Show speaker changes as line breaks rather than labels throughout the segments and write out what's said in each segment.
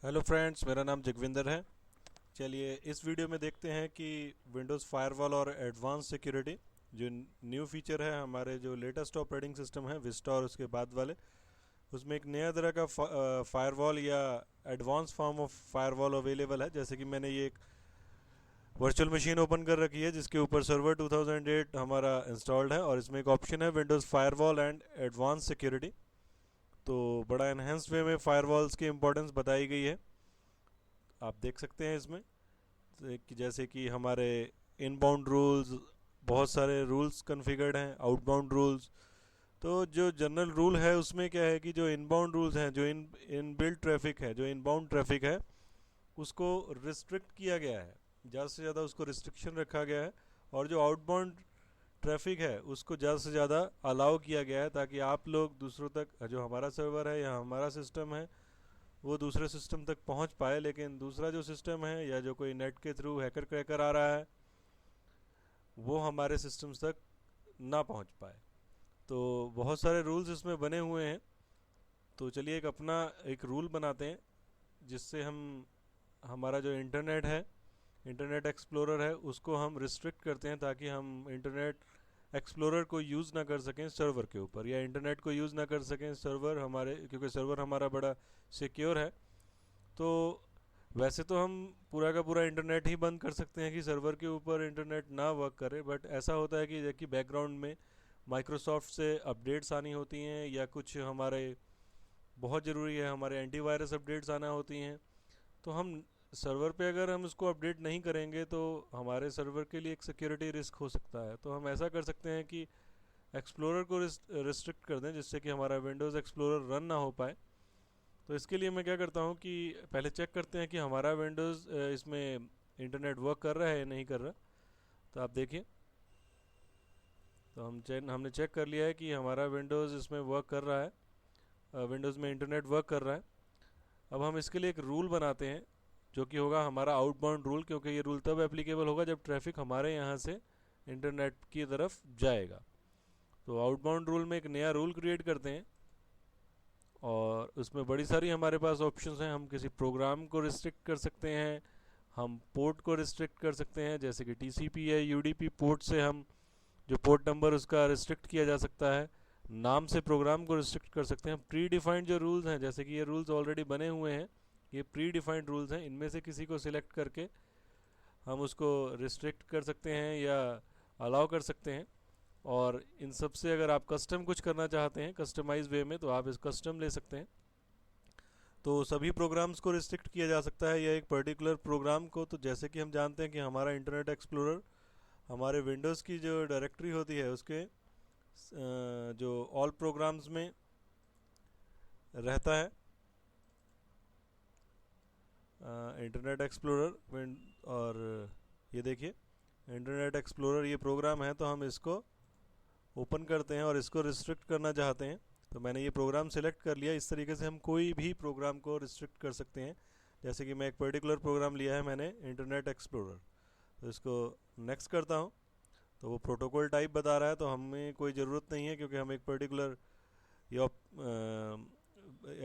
Hello friends, मेरा नाम जगविंदर है। चलिए इस वीडियो में देखते हैं कि विंडोज़ फायरवॉल और एडवांस सिक्योरिटी जो न्यू फीचर है हमारे जो लेटेस्ट ऑपरेटिंग सिस्टम है विस्टा और उसके बाद वाले, उसमें एक नया तरह का फायरवॉल या advance form of firewall available है। जैसे कि मैंने ये एक वर्चुअल मशीन ओपन कर रखी है जिसके ऊपर सर्वर 2008 हमारा इंस्टॉल्ड है और इसमें एक ऑप्शन है Windows firewall and advance security. तो बड़ा एनहेंस्ड वे में फायरवॉल्स की इंपॉर्टेंस बताई गई है, आप देख सकते हैं इसमें। कि जैसे कि हमारे इनबाउंड रूल्स, बहुत सारे रूल्स कॉन्फ़िगर्ड हैं, आउटबाउंड रूल्स। तो जो जनरल रूल है उसमें क्या है कि जो इनबाउंड रूल्स हैं, जो इन बिल्ड ट्रैफिक है, जो इनबाउंड ट्रैफिक है, उसको रिस्ट्रिक्ट किया गया है, ज़्यादा से ज़्यादा उसको रिस्ट्रिक्शन रखा गया है। और जो आउटबाउंड ट्रैफिक है उसको ज़्यादा से ज़्यादा अलाउ किया गया है, ताकि आप लोग दूसरों तक, जो हमारा सर्वर है या हमारा सिस्टम है, वो दूसरे सिस्टम तक पहुंच पाए। लेकिन दूसरा जो सिस्टम है या जो कोई नेट के थ्रू हैकर क्रैकर आ रहा है, वो हमारे सिस्टम्स तक ना पहुंच पाए। तो बहुत सारे रूल्स इसमें बने हुए हैं। तो चलिए एक अपना एक रूल बनाते हैं जिससे हम हमारा जो इंटरनेट है, इंटरनेट एक्सप्लोरर है, उसको हम रिस्ट्रिक्ट करते हैं, ताकि हम इंटरनेट एक्सप्लोरर को यूज़ ना कर सकें सर्वर के ऊपर, या इंटरनेट को यूज़ ना कर सकें सर्वर हमारे, क्योंकि सर्वर हमारा बड़ा सिक्योर है। तो वैसे तो हम पूरा का पूरा इंटरनेट ही बंद कर सकते हैं कि सर्वर के ऊपर इंटरनेट ना वर्क करे, बट ऐसा होता है कि जबकि बैकग्राउंड में माइक्रोसॉफ्ट से अपडेट्स आनी होती हैं, या कुछ हमारे बहुत ज़रूरी है हमारे एंटीवायरस अपडेट्स आना होती हैं, तो हम सर्वर पे अगर हम इसको अपडेट नहीं करेंगे तो हमारे सर्वर के लिए एक सिक्योरिटी रिस्क हो सकता है। तो हम ऐसा कर सकते हैं कि एक्सप्लोरर को रिस्ट्रिक्ट कर दें, जिससे कि हमारा विंडोज़ एक्सप्लोरर रन ना हो पाए। तो इसके लिए मैं क्या करता हूँ कि पहले चेक करते हैं कि हमारा विंडोज़ इसमें इंटरनेट वर्क कर रहा है या नहीं कर रहा। तो आप देखिए, तो हमने चेक कर लिया है कि हमारा विंडोज़ इसमें वर्क कर रहा है, विंडोज़ में इंटरनेट वर्क कर रहा है। अब हम इसके लिए एक रूल बनाते हैं जो कि होगा हमारा आउटबाउंड रूल, क्योंकि ये रूल तब एप्लीकेबल होगा जब ट्रैफिक हमारे यहाँ से इंटरनेट की तरफ जाएगा। तो आउटबाउंड रूल में एक नया रूल क्रिएट करते हैं और उसमें बड़ी सारी हमारे पास ऑप्शंस हैं। हम किसी प्रोग्राम को रिस्ट्रिक्ट कर सकते हैं, हम पोर्ट को रिस्ट्रिक्ट कर सकते हैं, जैसे कि टीसीपी या यूडीपी पोर्ट से हम जो पोर्ट नंबर उसका रिस्ट्रिक्ट किया जा सकता है। नाम से प्रोग्राम को रिस्ट्रिक्ट कर सकते हैं। प्री डिफाइंड जो रूल्स हैं, जैसे कि ये रूल्स ऑलरेडी बने हुए हैं, ये प्री डिफाइंड रूल्स हैं, इनमें से किसी को सिलेक्ट करके हम उसको रिस्ट्रिक्ट कर सकते हैं या अलाउ कर सकते हैं। और इन सब से अगर आप कस्टम कुछ करना चाहते हैं कस्टमाइज वे में, तो आप इस कस्टम ले सकते हैं। तो सभी प्रोग्राम्स को रिस्ट्रिक्ट किया जा सकता है या एक पर्टिकुलर प्रोग्राम को। तो जैसे कि हम जानते हैं कि हमारा इंटरनेट एक्सप्लोरर हमारे विंडोज़ की जो डायरेक्टरी होती है उसके जो ऑल प्रोग्राम्स में रहता है। इंटरनेट एक्सप्लोरर और ये देखिए, इंटरनेट एक्सप्लोरर ये प्रोग्राम है, तो हम इसको ओपन करते हैं और इसको रिस्ट्रिक्ट करना चाहते हैं। तो मैंने ये प्रोग्राम सेलेक्ट कर लिया। इस तरीके से हम कोई भी प्रोग्राम को रिस्ट्रिक्ट कर सकते हैं। जैसे कि मैं एक पर्टिकुलर प्रोग्राम लिया है मैंने, इंटरनेट एक्सप्लोरर, तो इसको नेक्स्ट करता हूँ। तो वो प्रोटोकॉल टाइप बता रहा है, तो हमें कोई ज़रूरत नहीं है, क्योंकि हम एक पर्टिकुलर ये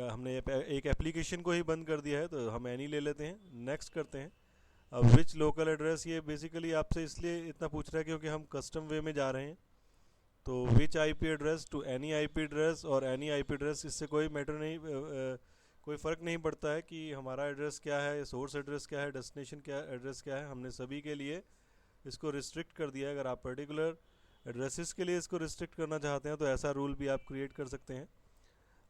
हमने एक एप्लीकेशन को ही बंद कर दिया है। तो हम एनी ले लेते हैं, नेक्स्ट करते हैं। अब विच लोकल एड्रेस, ये बेसिकली आपसे इसलिए इतना पूछ रहा है क्योंकि हम कस्टम वे में जा रहे हैं। तो which IP address to any IP address और एनी आईपी एड्रेस, इससे कोई मैटर नहीं, कोई फ़र्क नहीं पड़ता है कि हमारा एड्रेस क्या है, सोर्स एड्रेस क्या है, डेस्टिनेशन क्या एड्रेस क्या है। हमने सभी के लिए इसको रिस्ट्रिक्ट कर दिया है। अगर आप पर्टिकुलर एड्रेसेस के लिए इसको रिस्ट्रिक्ट करना चाहते हैं तो ऐसा रूल भी आप क्रिएट कर सकते हैं।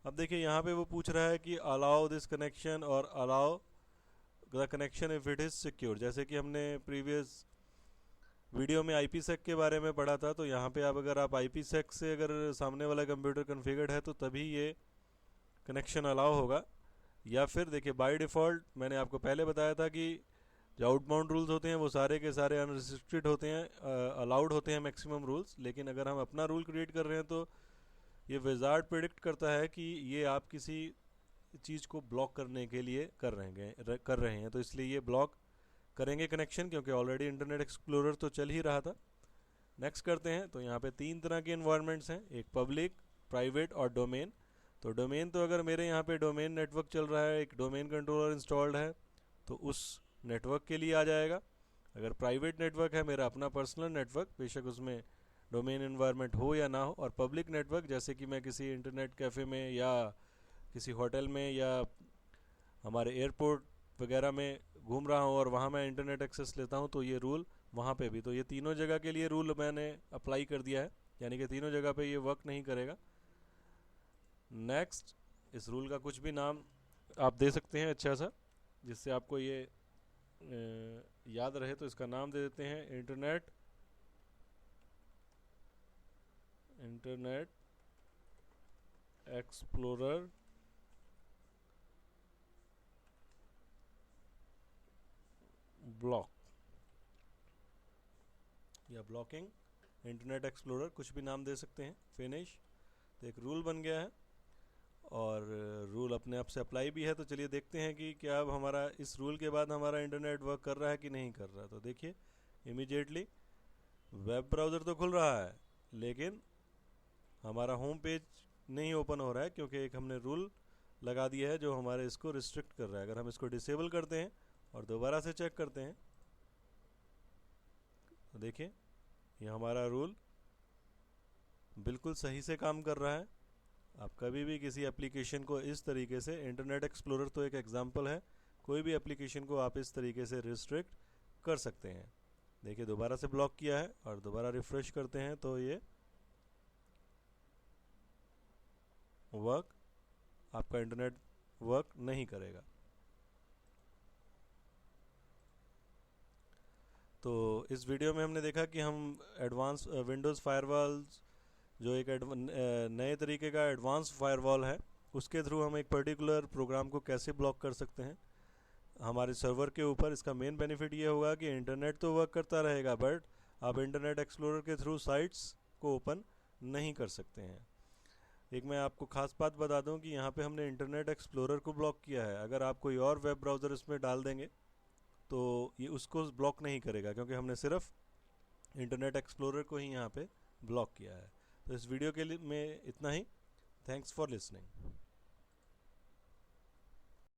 अब देखिए यहाँ पे वो पूछ रहा है कि अलाउ दिस कनेक्शन और allow the connection if it is secure. जैसे कि हमने प्रीवियस वीडियो में IPsec के बारे में पढ़ा था, तो यहाँ पे आप अगर आप IPsec से अगर सामने वाला कंप्यूटर कॉन्फ़िगर्ड है तो तभी ये कनेक्शन अलाउ होगा। या फिर देखिए बाय डिफ़ॉल्ट मैंने आपको पहले बताया था कि जो आउटबाउंड रूल्स होते हैं वो सारे के सारे अनरिस्ट्रिक्टेड होते हैं, अलाउड होते हैं मैक्सिमम रूल्स। लेकिन अगर हम अपना रूल क्रिएट कर रहे हैं तो ये विजार्ड प्रिडिक्ट करता है कि ये आप किसी चीज़ को ब्लॉक करने के लिए कर रहे हैं, तो इसलिए ये ब्लॉक करेंगे कनेक्शन, क्योंकि ऑलरेडी इंटरनेट एक्सप्लोरर तो चल ही रहा था। नेक्स्ट करते हैं। तो यहाँ पे तीन तरह के इन्वायरमेंट्स हैं, एक पब्लिक, प्राइवेट और डोमेन। तो डोमेन तो अगर मेरे यहाँ पे डोमेन नेटवर्क चल रहा है, एक डोमेन कंट्रोलर इंस्टॉल्ड है, तो उस नेटवर्क के लिए आ जाएगा। अगर प्राइवेट नेटवर्क है, मेरा अपना पर्सनल नेटवर्क, बेशक उसमें डोमेन एनवायरनमेंट हो या ना हो, और पब्लिक नेटवर्क जैसे कि मैं किसी इंटरनेट कैफ़े में या किसी होटल में या हमारे एयरपोर्ट वगैरह में घूम रहा हूँ और वहाँ मैं इंटरनेट एक्सेस लेता हूँ, तो ये रूल वहाँ पे भी, तो ये तीनों जगह के लिए रूल मैंने अप्लाई कर दिया है, यानी कि तीनों जगह पे ये वर्क नहीं करेगा। नेक्स्ट, इस रूल का कुछ भी नाम आप दे सकते हैं अच्छा सा, जिससे आपको ये याद रहे। तो इसका नाम दे देते हैं इंटरनेट एक्सप्लोरर ब्लॉक या ब्लॉकिंग इंटरनेट एक्सप्लोरर, कुछ भी नाम दे सकते हैं। फिनिश। तो एक रूल बन गया है और रूल अपने आप से अप्लाई भी है। तो चलिए देखते हैं कि क्या अब हमारा इस रूल के बाद हमारा इंटरनेट वर्क कर रहा है कि नहीं कर रहा। तो देखिए इमीडिएटली वेब ब्राउज़र तो खुल रहा है, लेकिन हमारा होम पेज नहीं ओपन हो रहा है, क्योंकि एक हमने रूल लगा दिया है जो हमारे इसको रिस्ट्रिक्ट कर रहा है। अगर हम इसको डिसेबल करते हैं और दोबारा से चेक करते हैं, तो देखिए ये हमारा रूल बिल्कुल सही से काम कर रहा है। आप कभी भी किसी एप्लीकेशन को इस तरीके से, इंटरनेट एक्सप्लोरर तो एक एग्जांपल है, कोई भी एप्लीकेशन को आप इस तरीके से रिस्ट्रिक्ट कर सकते हैं। देखिए दोबारा से ब्लॉक किया है और दोबारा रिफ्रेश करते हैं तो ये वर्क, आपका इंटरनेट वर्क नहीं करेगा। तो इस वीडियो में हमने देखा कि हम एडवांस विंडोज़ फायरवॉल्स, जो एक नए तरीके का एडवांस फायरवॉल है, उसके थ्रू हम एक पर्टिकुलर प्रोग्राम को कैसे ब्लॉक कर सकते हैं हमारे सर्वर के ऊपर। इसका मेन बेनिफिट ये होगा कि इंटरनेट तो वर्क करता रहेगा, बट आप इंटरनेट एक्सप्लोरर के थ्रू साइट्स को ओपन नहीं कर सकते हैं। एक मैं आपको खास बात बता दूं कि यहाँ पे हमने इंटरनेट एक्सप्लोरर को ब्लॉक किया है। अगर आप कोई और वेब ब्राउज़र इसमें डाल देंगे तो ये उसको ब्लॉक नहीं करेगा, क्योंकि हमने सिर्फ इंटरनेट एक्सप्लोरर को ही यहाँ पे ब्लॉक किया है। तो इस वीडियो के लिए में इतना ही। Thanks for listening.